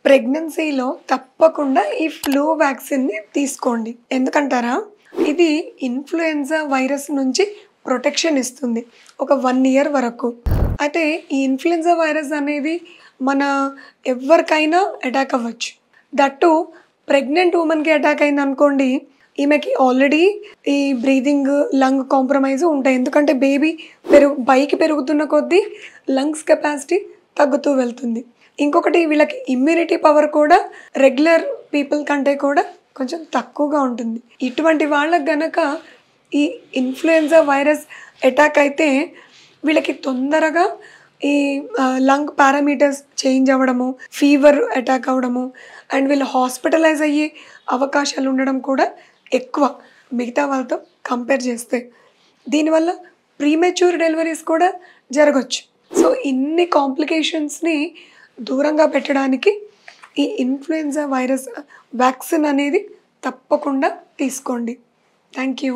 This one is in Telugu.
ప్రెగ్నెన్సీలో తప్పకుండా ఈ ఫ్లూ వ్యాక్సిన్‌ని తీసుకోండి. ఎందుకంటారా? ఇది ఇన్‌ఫ్లుయెన్జా వైరస్ నుంచి ప్రొటెక్షన్ ఇస్తుంది. ఒక 1 ఇయర్ వరకు. అయితే ఈ ఇన్‌ఫ్లుయెన్జా వైరస్ అనేది మన ఎవ్వరికైనా అటాక్ అవ్వచ్చు. దట్ టూ ప్రెగ్నెంట్ వుమన్‌కి అటాక్ అయిందనుకోండి, ఈమెకి ఆల్రెడీ ఈ బ్రీతింగ్, లంగ్ కాంప్రమైజ్ ఉంటాయి. ఎందుకంటే బేబీ పైకి పెరుగుతున్న కొద్దీ లంగ్స్ కెపాసిటీ తగ్గుతూ వెళ్తుంది. ఇంకొకటి వీళ్ళకి ఇమ్యూనిటీ పవర్ కూడా రెగ్యులర్ పీపుల్ కంటే కూడా కొంచెం తక్కువగా ఉంటుంది. ఇటువంటి వాళ్ళకి గనక ఈ ఇన్‌ఫ్లుయెన్జా వైరస్ అటాక్ అయితే వీళ్ళకి తొందరగా ఈ లంగ్ పారామీటర్స్ చేంజ్ అవ్వడము, ఫీవర్ అటాక్ అవ్వడము అండ్ వీళ్ళు హాస్పిటలైజ్ అయ్యే అవకాశాలు ఉండడం కూడా ఎక్కువ మిగతా వాళ్ళతో కంపేర్ చేస్తే. దీనివల్ల ప్రీమెచ్యూర్ డెలివరీస్ కూడా జరగొచ్చు. సో ఇన్ని కాంప్లికేషన్స్‌ని దూరంగా పెట్టడానికి ఈ ఇన్‌ఫ్లుయెన్జా వైరస్ వ్యాక్సిన్ అనేది తప్పకుండా తీసుకోండి. Thank you.